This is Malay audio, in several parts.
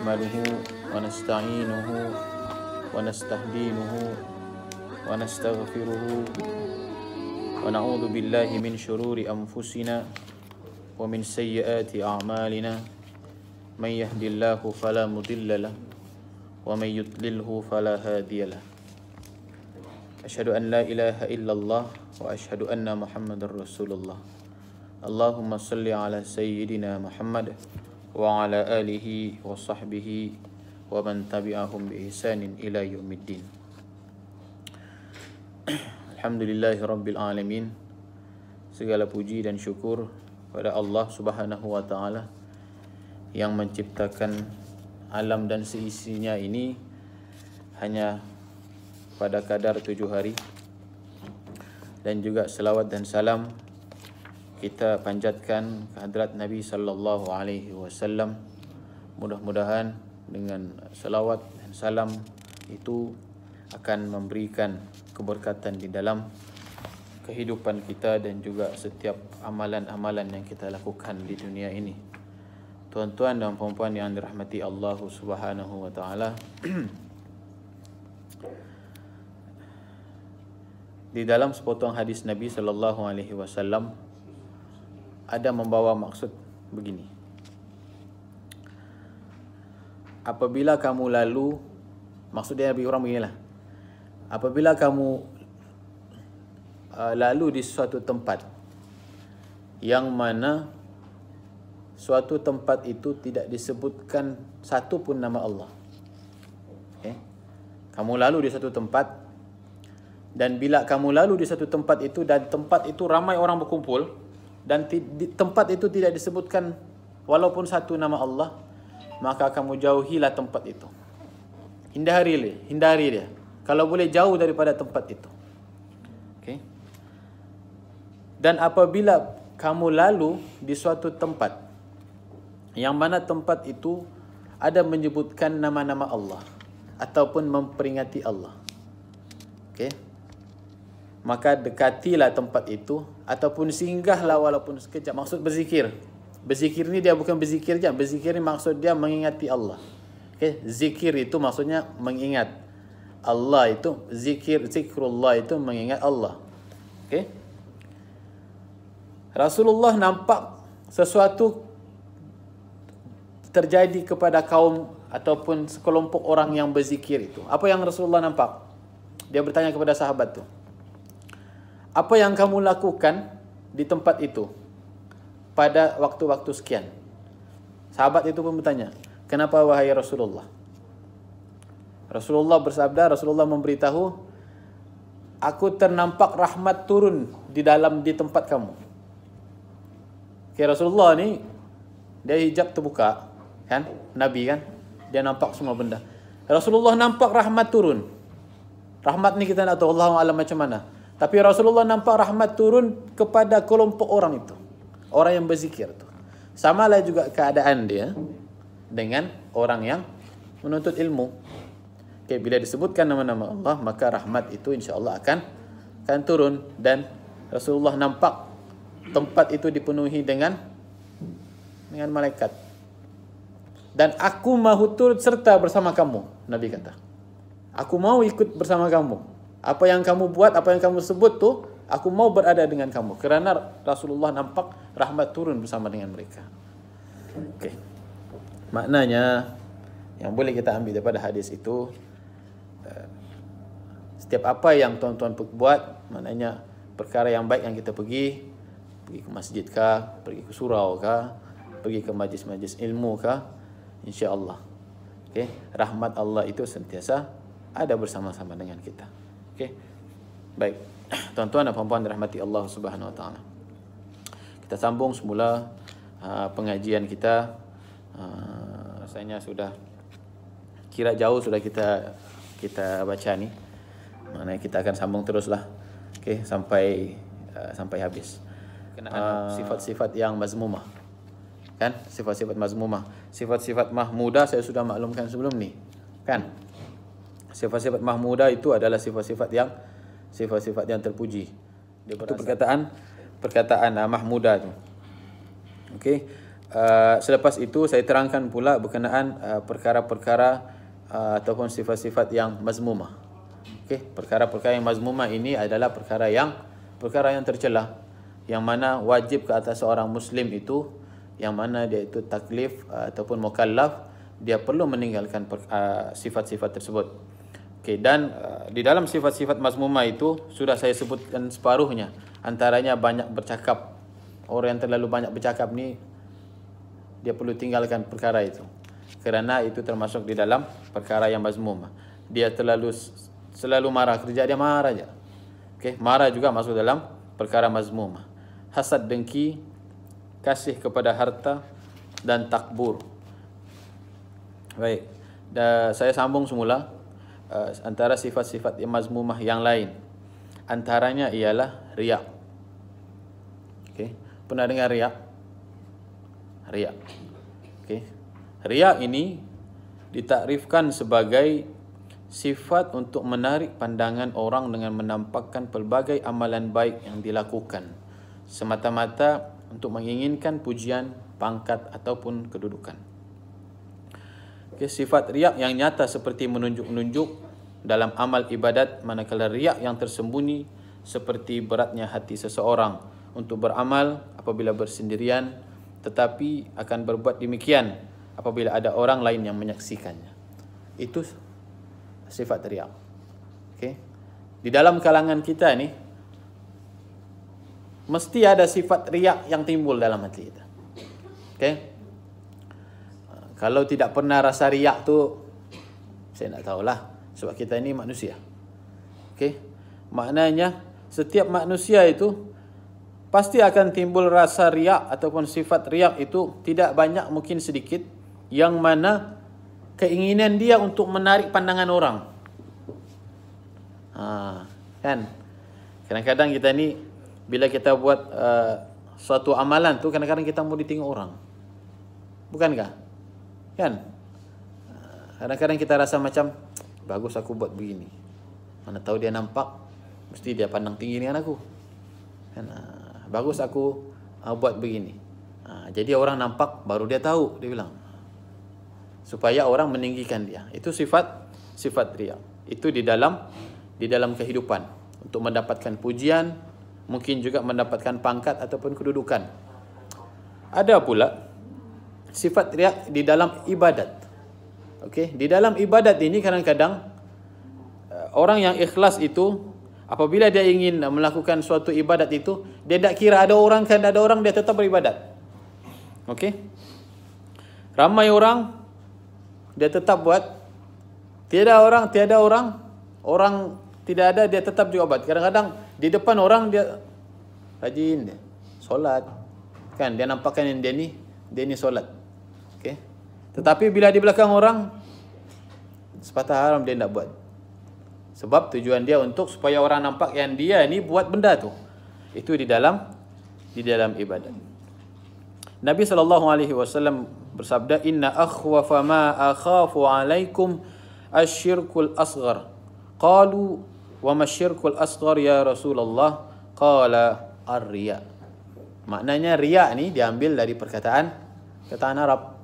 نحمده ونستعينه ونستهدينه ونستغفره ونعوذ بالله من شرور أنفسنا ومن سيئات أعمالنا من يهد الله فلا مضل له ومن يضلله فلا هادي له أشهد أن لا إله إلا الله وأشهد أن محمد رسول الله اللهم صل على سيدنا محمد وعلى آله وصحبه ومن تبعهم بإحسان إلى يوم الدين. Alhamdulillahi Rabbil Alamin. Segala puji dan syukur pada Allah Subhanahu wa Ta'ala yang menciptakan alam dan seisinya ini hanya pada kadar 7 hari. Dan juga selawat dan salam kita panjatkan kehadrat Nabi sallallahu alaihi wasallam. Mudah-mudahan dengan selawat dan salam itu akan memberikan keberkatan di dalam kehidupan kita dan juga setiap amalan-amalan yang kita lakukan di dunia ini. Tuan-tuan dan puan-puan yang dirahmati Allah Subhanahu wa Ta'ala, di dalam sepotong hadis Nabi sallallahu alaihi wasallam ada membawa maksud begini. Apabila kamu lalu, maksudnya lebih kurang beginilah. Apabila kamu lalu di suatu tempat yang mana suatu tempat itu tidak disebutkan satu pun nama Allah. Okay? Kamu lalu di satu tempat, dan bila kamu lalu di satu tempat itu dan tempat itu ramai orang berkumpul, dan di tempat itu tidak disebutkan walaupun satu nama Allah, maka kamu jauhilah tempat itu. Hindari dia. Kalau boleh jauh daripada tempat itu. Okay? Dan apabila kamu lalu di suatu tempat yang mana tempat itu ada menyebutkan nama-nama Allah ataupun memperingati Allah, okay, maka dekatilah tempat itu ataupun singgahlah walaupun sekejap. Maksud berzikir. Berzikir ni dia bukan berzikir je. Berzikir ni maksud dia mengingati Allah. Okay? Zikir itu maksudnya mengingat Allah, itu zikrullah itu mengingat Allah. Okay? Rasulullah nampak sesuatu terjadi kepada kaum ataupun sekelompok orang yang berzikir itu. Apa yang Rasulullah nampak? Dia bertanya kepada sahabat tu, apa yang kamu lakukan di tempat itu pada waktu-waktu sekian? Sahabat itu pun bertanya, kenapa wahai Rasulullah? Rasulullah bersabda, Rasulullah memberitahu, aku ternampak rahmat turun di tempat kamu. Okay, Rasulullah ni dia hijab terbuka, kan? Nabi kan? Dia nampak semua benda. Rasulullah nampak rahmat turun. Rahmat ni kita nak tahu Allahu a'lam macam mana. Tapi Rasulullah nampak rahmat turun kepada kelompok orang itu. Orang yang berzikir itu. Samalah juga keadaan dia dengan orang yang menuntut ilmu. Okay, bila disebutkan nama-nama Allah, maka rahmat itu insya-Allah akan turun. Dan Rasulullah nampak tempat itu dipenuhi dengan malaikat. Dan aku mahu turut serta bersama kamu, Nabi kata. Aku mau ikut bersama kamu. Apa yang kamu buat, apa yang kamu sebut tu, aku mau berada dengan kamu. Kerana Rasulullah nampak rahmat turun bersama dengan mereka. Okey. Maknanya yang boleh kita ambil daripada hadis itu, setiap apa yang tuan-tuan buat, maknanya perkara yang baik yang kita pergi ke masjid kah, pergi ke surau kah, pergi ke majlis-majlis ilmu kah, insya-Allah, okey, rahmat Allah itu sentiasa ada bersama-sama dengan kita. Okey. Baik. Tuan-tuan dan puan-puan dirahmati Allah Subhanahu wa Ta'ala. Kita sambung semula pengajian kita. Rasanya sudah kira jauh sudah kita baca ni. Maknanya kita akan sambung teruslah. Okey, sampai habis. Kenaan sifat-sifat yang mazmumah. Kan? Sifat-sifat mazmumah. Sifat-sifat mahmudah saya sudah maklumkan sebelum ni. Kan? Sifat-sifat mahmudah itu adalah sifat-sifat yang terpuji. Dia itu perkataan mahmudah tu. Okey. Selepas itu saya terangkan pula berkenaan perkara-perkara ataupun sifat-sifat yang mazmumah. Okey, perkara-perkara yang mazmumah ini adalah perkara yang tercela, yang mana wajib ke atas seorang muslim itu, yang mana dia itu taklif ataupun mukallaf, dia perlu meninggalkan sifat-sifat tersebut. Okey, dan di dalam sifat-sifat mazmumah itu sudah saya sebutkan separuhnya. Antaranya banyak bercakap. Orang yang terlalu banyak bercakap ni, dia perlu tinggalkan perkara itu, kerana itu termasuk di dalam perkara yang mazmumah. Dia selalu marah, kerja dia marah aja. Okey, marah juga masuk dalam perkara mazmumah. Hasad, dengki, kasih kepada harta dan takbur. Baik, saya sambung semula antara sifat-sifat yang mazmumah yang lain. Antaranya ialah riya. Okey, pernah dengar riya? Riya. Okey. Riya ini ditakrifkan sebagai sifat untuk menarik pandangan orang dengan menampakkan pelbagai amalan baik yang dilakukan semata-mata untuk menginginkan pujian, pangkat ataupun kedudukan. Okey, sifat riya yang nyata seperti menunjuk-nunjuk dalam amal ibadat, manakala riya yang tersembunyi seperti beratnya hati seseorang untuk beramal apabila bersendirian, tetapi akan berbuat demikian apabila ada orang lain yang menyaksikannya. Itu sifat riya. Okey. Di dalam kalangan kita ni mesti ada sifat riya yang timbul dalam hati kita. Okey. Kalau tidak pernah rasa riya tu, saya tak tahulah, sebab kita ini manusia. Okey. Maknanya setiap manusia itu pasti akan timbul rasa riak ataupun sifat riak itu, tidak banyak mungkin sedikit, yang mana keinginan dia untuk menarik pandangan orang. Kan? Kadang-kadang kita ni bila kita buat suatu amalan tu, kadang-kadang kita mau ditengok orang. Bukankah? Kan? Kadang-kadang kita rasa macam bagus aku buat begini. Mana tahu dia nampak, mesti dia pandang tinggi dengan aku. Kan? Bagus aku buat begini. Jadi orang nampak, baru dia tahu, dia bilang. Supaya orang meninggikan dia. Itu sifat riya. Itu di dalam kehidupan, untuk mendapatkan pujian, mungkin juga mendapatkan pangkat ataupun kedudukan. Ada pula sifat riya di dalam ibadat. Okey, di dalam ibadat ini kadang-kadang orang yang ikhlas itu, apabila dia ingin melakukan suatu ibadat itu, dia tak kira ada orang kan ada orang, dia tetap beribadat. Okey? Ramai orang, dia tetap buat. Tiada orang, orang tidak ada, dia tetap juga buat. Kadang-kadang di depan orang dia rajin, dia solat. Kan, dia nampakkan yang dia ni solat. Okey? Tetapi bila di belakang orang, sepatah haram dia tidak buat. Sebab tujuan dia untuk supaya orang nampak yang dia ni buat benda tu. Itu di dalam ibadat. Nabi SAW bersabda, "Inna akhwafa ma akhafu alaikum asyirkul asghar." Qalu, "Wa ma syirkul asghar ya Rasulullah?" Qala, "Ar-riya." Maknanya riya ni diambil dari perkataan Arab.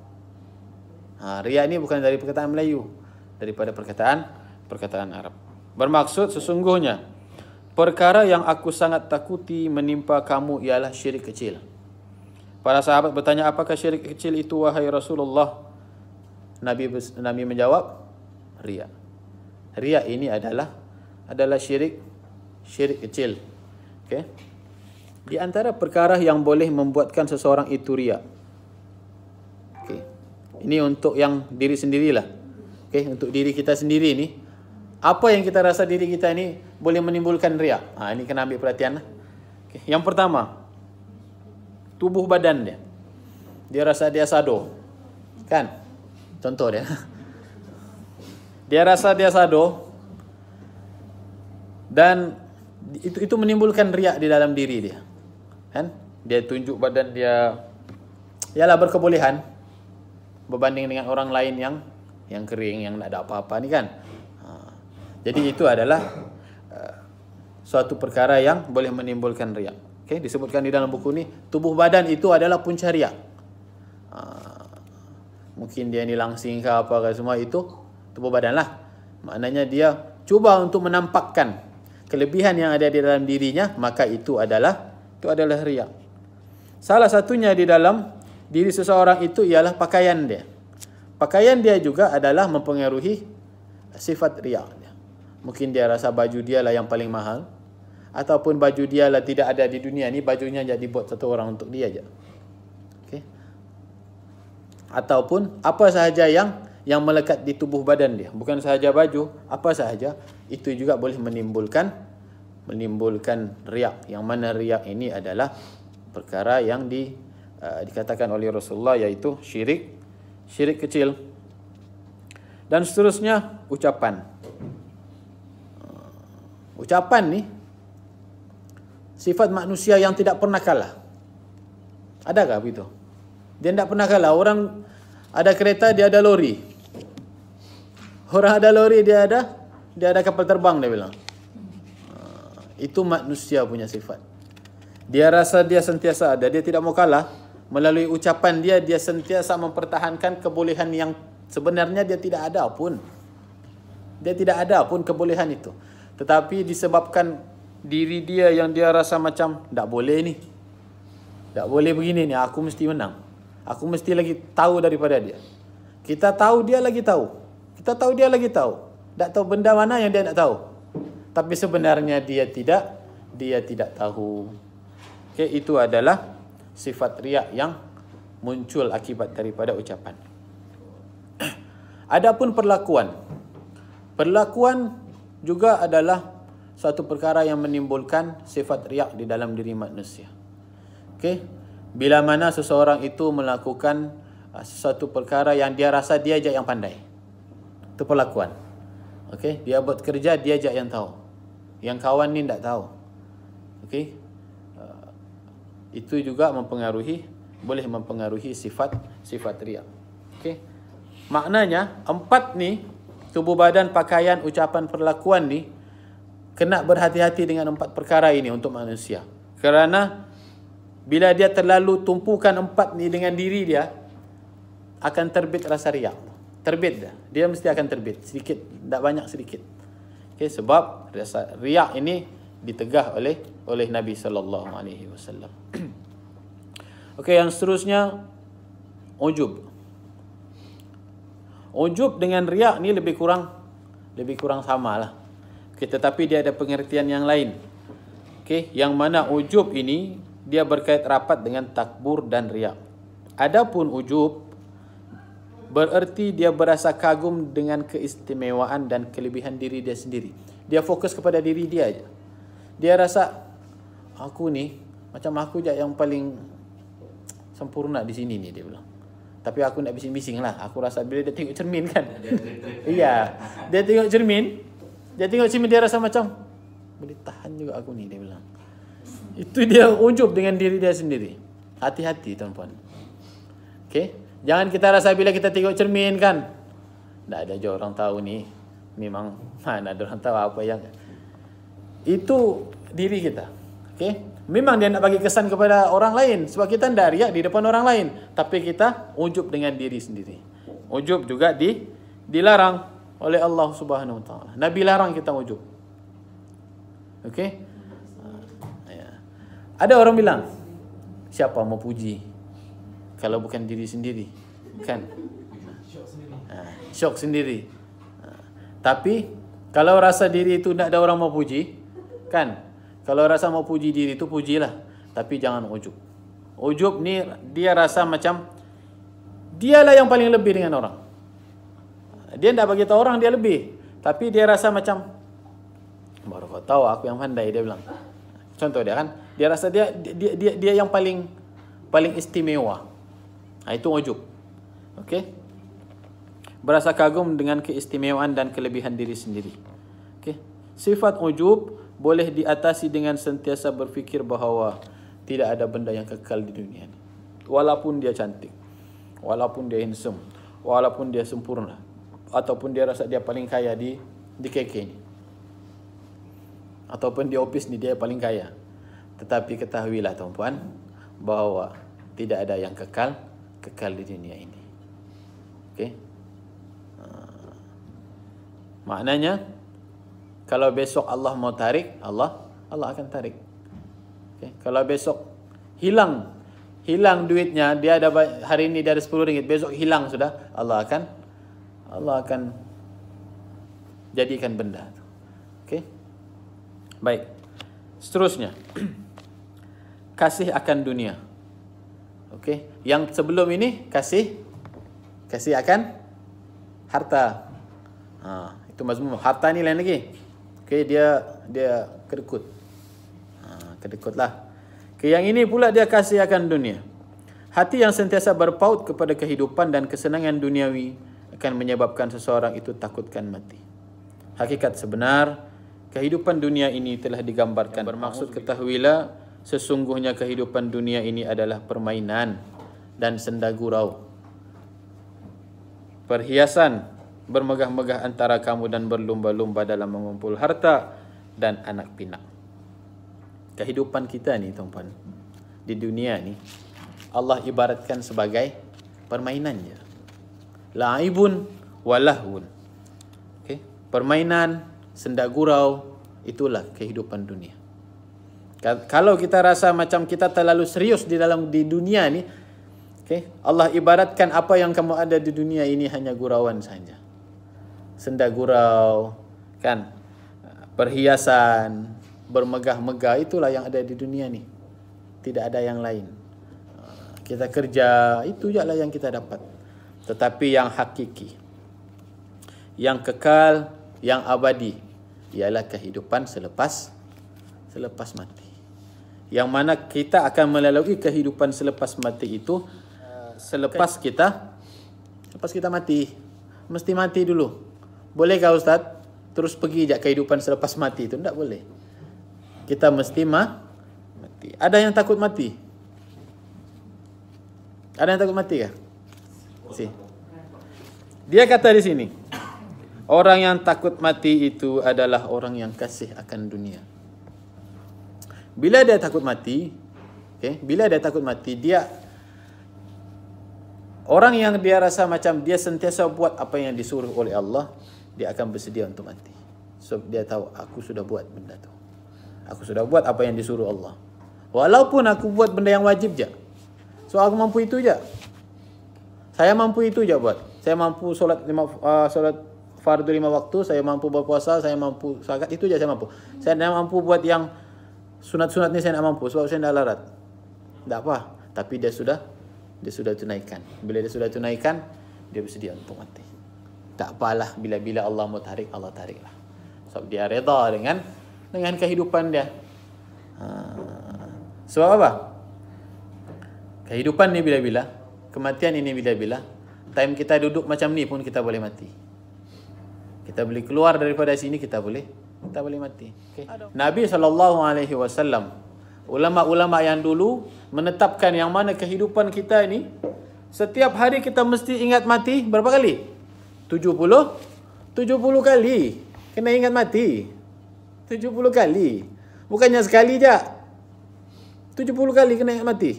Riya ni bukan dari perkataan Melayu, daripada perkataan Arab. Bermaksud sesungguhnya perkara yang aku sangat takuti menimpa kamu ialah syirik kecil. Para sahabat bertanya, apakah syirik kecil itu wahai Rasulullah? Nabi menjawab, riya. Riya ini adalah syirik kecil. Okey. Di antara perkara yang boleh membuatkan seseorang itu riya. Okey. Ini untuk yang diri sendirilah. Okey, untuk diri kita sendiri ni, apa yang kita rasa diri kita ni boleh menimbulkan riya? Ini kena ambil perhatian. Okay. Yang pertama, tubuh badan dia. Dia rasa dia sado. Kan? Contoh dia. Dia rasa dia sado. Dan itu menimbulkan riya di dalam diri dia. Kan? Dia tunjuk badan dia, ialah berkebolehan berbanding dengan orang lain yang kering, yang tak ada apa-apa ni kan. Jadi itu adalah suatu perkara yang boleh menimbulkan riya. Okay? Disebutkan di dalam buku ni, tubuh badan itu adalah punca riya. mungkin dia ni langsing ke apa ke semua, itu tubuh badan lah. Maknanya dia cuba untuk menampakkan kelebihan yang ada di dalam dirinya, maka itu adalah riya. Salah satunya di dalam diri seseorang itu ialah pakaian dia. Pakaian dia juga adalah mempengaruhi sifat riya dia. Mungkin dia rasa baju dia lah yang paling mahal, ataupun baju dia lah tidak ada di dunia ni, bajunya jadi buat satu orang untuk dia aja. Okey. Ataupun apa sahaja yang melekat di tubuh badan dia, bukan sahaja baju, apa sahaja, itu juga boleh menimbulkan riya. Yang mana riya ini adalah perkara yang dikatakan oleh Rasulullah, iaitu syirik kecil. Dan seterusnya ucapan. Ucapan ni sifat manusia yang tidak pernah kalah. Adakah begitu? Dia tidak pernah kalah. Orang ada kereta, dia ada lori. Orang ada lori, dia ada kapal terbang, dia bilang. Itu manusia punya sifat. Dia rasa dia sentiasa ada, dia tidak mau kalah. Melalui ucapan dia sentiasa mempertahankan kebolehan yang sebenarnya dia tidak ada pun. Dia tidak ada pun kebolehan itu. Tetapi disebabkan diri dia yang dia rasa macam tak boleh ni, tak boleh begini ni, aku mesti menang, aku mesti lagi tahu daripada dia. Kita tahu, dia lagi tahu. Kita tahu, dia lagi tahu. Tak tahu benda mana yang dia tak tahu. Tapi sebenarnya dia tidak tahu. Okay, itu adalah sifat riya yang muncul akibat daripada ucapan. Adapun perlakuan. Perlakuan juga adalah satu perkara yang menimbulkan sifat riya di dalam diri manusia. Okey, bila mana seseorang itu melakukan sesuatu perkara yang dia rasa dia je yang pandai, itu perlakuan. Okey, dia buat kerja, dia je yang tahu, yang kawan ni tak tahu. Okey, itu juga boleh mempengaruhi sifat riya. Okey, maknanya empat ni, tubuh badan, pakaian, ucapan, perlakuan ni, kena berhati-hati dengan empat perkara ini untuk manusia. Kerana bila dia terlalu tumpukan empat ni dengan diri dia, akan terbit rasa riya. Terbit dah. Dia mesti akan terbit. Sedikit, tak banyak, sedikit. Okay, sebab rasa riya ini ditegah oleh Nabi SAW. Okey, yang seterusnya ujub. Ujub dengan riya ni lebih kurang samalah. Okay, tetapi dia ada pengertian yang lain. Okay, yang mana ujub ini dia berkait rapat dengan takbur dan riya. Adapun ujub bererti dia berasa kagum dengan keistimewaan dan kelebihan diri dia sendiri. Dia fokus kepada diri dia aja. Dia rasa aku ni macam aku je yang paling sempurna di sini ni, dia bilang. Tapi aku nak bising-bising lah. Aku rasa bila dia tengok cermin kan. Iya, dia tengok cermin. Dia rasa macam boleh tahan juga aku ni, dia bilang. Itu dia ujub dengan diri dia sendiri. Hati-hati tuan-puan. Okey, jangan kita rasa bila kita tengok cermin kan, tak ada je orang tahu ni. Memang mana ada orang tahu apa yang itu diri kita. Okey, memang dia nak bagi kesan kepada orang lain, sebab kita tidak riak di depan orang lain, tapi kita ujub dengan diri sendiri. Ujub juga dilarang oleh Allah Subhanahu Wa Taala. Nabi larang kita ujub. Okey. Ada orang bilang, siapa mau puji kalau bukan diri sendiri, kan? Syok sendiri. Tapi kalau rasa diri itu tidak ada orang mau puji, kan? Kalau rasa mau puji diri itu, pujilah, tapi jangan ujub. Ujub ni dia rasa macam dialah yang paling lebih dengan orang. Dia tidak bagi tahu orang dia lebih, tapi dia rasa macam baru kau tahu aku yang pandai, dia bilang. Contoh dia kan, dia rasa dia yang paling istimewa. Itu ujub. Okey. Berasa kagum dengan keistimewaan dan kelebihan diri sendiri. Okey. Sifat ujub boleh diatasi dengan sentiasa berfikir bahawa tidak ada benda yang kekal di dunia ini. Walaupun dia cantik, walaupun dia handsome, walaupun dia sempurna, ataupun dia rasa dia paling kaya di KK ni, ataupun di office ni dia paling kaya. Tetapi ketahuilah tuan-puan, bahawa tidak ada yang kekal di dunia ini. Okey. Maknanya kalau besok Allah mau tarik, Allah akan tarik. Okay. Kalau besok hilang duitnya, dia ada hari ini dia ada 10 ringgit, besok hilang sudah, Allah akan jadikan benda. Okey. Baik. Seterusnya. Kasih akan dunia. Okey. Yang sebelum ini kasih akan harta. Itu mazmum. Harta ni lain lagi. Okey, dia kedekut. Kedekutlah. Okey, yang ini pula dia kasih akan dunia. Hati yang sentiasa berpaut kepada kehidupan dan kesenangan duniawi akan menyebabkan seseorang itu takutkan mati. Hakikat sebenar kehidupan dunia ini telah digambarkan. Bermaksud ketahuilah, sesungguhnya kehidupan dunia ini adalah permainan dan senda gurau, perhiasan bermegah-megah antara kamu dan berlumba-lumba dalam mengumpul harta dan anak pinak. Kehidupan kita ni tuan-tuan, di dunia ni Allah ibaratkan sebagai permainan je. La'ibun walahun. Okay? Permainan, senda gurau, itulah kehidupan dunia. Kalau kita rasa macam kita terlalu serius di dunia ni, okay, Allah ibaratkan apa yang kamu ada di dunia ini hanya gurauan saja. Senda gurau, kan? Perhiasan bermegah-megah, itulah yang ada di dunia ni. Tidak ada yang lain. Kita kerja, itu je lah yang kita dapat. Tetapi yang hakiki, yang kekal, yang abadi, ialah kehidupan selepas mati. Yang mana kita akan melalui kehidupan selepas mati itu selepas kita mati. Mesti mati dulu. Bolehkah Ustaz terus pergi je kehidupan selepas mati itu? Tak boleh. Kita mesti mati. Ada yang takut mati? Ada yang takut mati kah? Dia kata di sini, orang yang takut mati itu adalah orang yang kasih akan dunia. Bila dia takut mati, dia orang yang dia rasa macam dia sentiasa buat apa yang disuruh oleh Allah, dia akan bersedia untuk mati. So dia tahu, aku sudah buat benda tu. Aku sudah buat apa yang disuruh Allah. Walaupun aku buat benda yang wajib je. So aku mampu itu je. Saya mampu itu je buat. Saya mampu solat fardu 5 waktu, saya mampu berpuasa, saya mampu zakat, itu je saya mampu. Saya tidak mampu buat yang sunat-sunat ni, saya tidak mampu sebab saya tidak larat. Tak apa, tapi dia sudah tunaikan. Bila dia sudah tunaikan, dia bersedia untuk mati. Tak apalah, bila-bila Allah mau tarik, Allah tariklah. Sebab dia reda dengan kehidupan dia. Sebab apa? Kehidupan ni bila-bila, kematian ini bila-bila. Time kita duduk macam ni pun kita boleh mati. Kita boleh keluar daripada sini, kita boleh mati. Okay. Nabi SAW, ulama-ulama yang dulu menetapkan yang mana kehidupan kita ini setiap hari kita mesti ingat mati berapa kali? 70 kali. Kena ingat mati 70 kali. Bukannya sekali je, 70 kali kena ingat mati.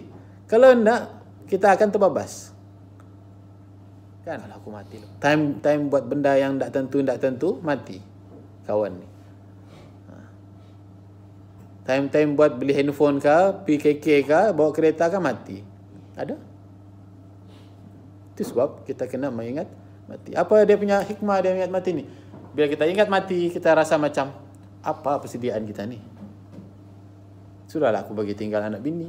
Kalau enggak, kita akan terbabas. Kan kalau aku mati, time buat benda yang tak tentu mati kawan ni. Time buat beli handphone kah, PKK kah, bawa kereta kah, mati. Ada? Itu sebab kita kena mengingat mati. Apa dia punya hikmah dia ingat mati ni? Bila kita ingat mati, kita rasa macam, apa persediaan kita ni? Sudahlah aku bagi tinggal anak bini.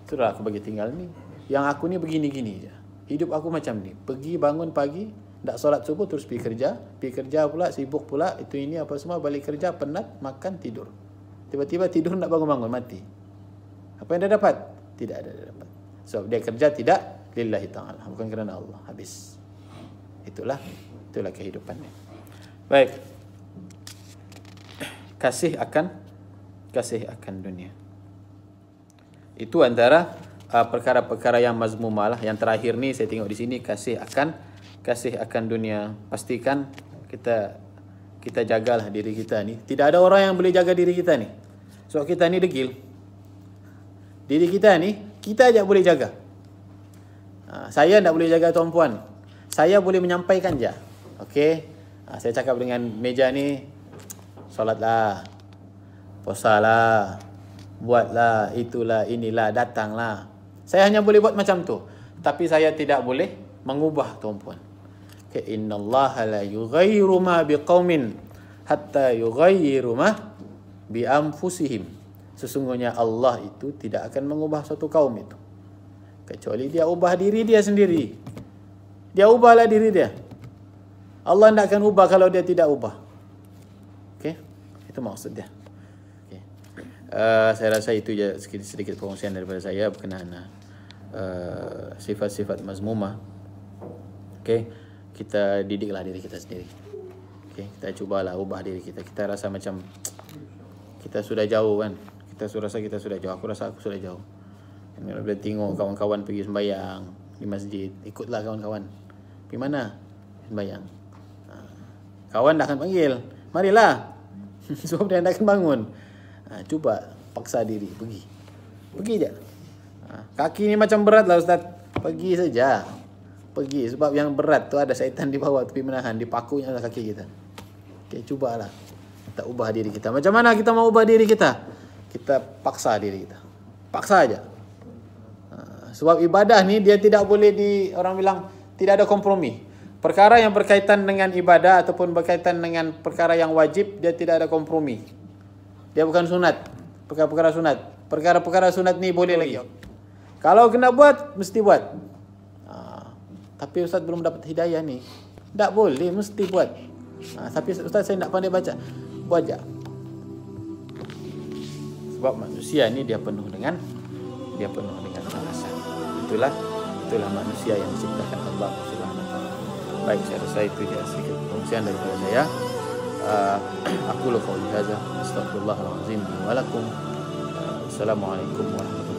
Sudahlah aku bagi tinggal ni. Yang aku ni begini-gini je. Hidup aku macam ni. Pergi bangun pagi, tak solat subuh, terus pergi kerja pula, sibuk pula, itu ini apa semua, balik kerja, penat, makan, tidur. Tiba-tiba tidur nak bangun-bangun, mati. Apa yang dia dapat? Tidak ada dia dapat. Sebab dia kerja tidak lillahi ta'ala, bukan kerana Allah. Habis. Itulah kehidupannya. Baik. Kasih akan dunia. Itu antara perkara-perkara yang mazmumah lah. Yang terakhir ni saya tengok di sini, kasih akan dunia. Pastikan kita jagalah diri kita ni. Tidak ada orang yang boleh jaga diri kita ni. So kita ni degil. Diri kita ni kita aja boleh jaga. Saya tak boleh jaga tuan puan. Saya boleh menyampaikan je. Okey. Saya cakap dengan meja ni, solatlah, puasalah, buatlah, itulah, inilah, datanglah. Saya hanya boleh buat macam tu. Tapi saya tidak boleh mengubah, tuan-puan. Okay. Innallaha la yughayyiru ma biqaumin hatta yughayyiru ma bi anfusihim. Sesungguhnya Allah itu tidak akan mengubah suatu kaum itu kecuali dia ubah diri dia sendiri. Dia ubahlah diri dia. Allah tidak akan ubah kalau dia tidak ubah. Okey, itu maksud dia. Okay. Saya rasa itu je sedikit perkongsian daripada saya berkenaan sifat-sifat mazmumah. Okey, kita didiklah diri kita sendiri. Okey, kita cubalah ubah diri kita. Kita rasa macam kita sudah jauh kan. Kita rasa kita sudah jauh. Aku rasa aku sudah jauh. Bila tengok kawan-kawan pergi sembahyang di masjid, ikutlah kawan-kawan. Pergi mana? Sembahyang. Kawan dah akan panggil, marilah. Sebab dia dah akan bangun. Cuba paksa diri, pergi je. Kaki ni macam berat lah Ustaz. Pergi saja. Pergi, sebab yang berat tu ada syaitan di bawah tepi menahan, dipakunya lah kaki kita. Okay, cubalah kita ubah diri kita. Macam mana kita mau ubah diri kita? Kita paksa diri kita. Paksa aja. Sebab ibadah ni dia tidak boleh orang bilang tidak ada kompromi. Perkara yang berkaitan dengan ibadah ataupun berkaitan dengan perkara yang wajib, dia tidak ada kompromi. Dia bukan sunat. Perkara-perkara sunat. Perkara-perkara sunat ni boleh lagi. Kalau kena buat, mesti buat. Tapi Ustaz belum dapat hidayah ni. Tak boleh, mesti buat. Tapi Ustaz saya tak pandai baca. Buat je. Sebab manusia ni dia penuh dengan alasan. Itulah manusia yang diciptakan Allah Subhanahu wa taala. Baik, saya rasa itu dia sedikit perkongsian daripada saya. Aku qauli hadza, astaghfirullahalazim wa lakum. Assalamualaikum warahmatullahi wabarakatuh.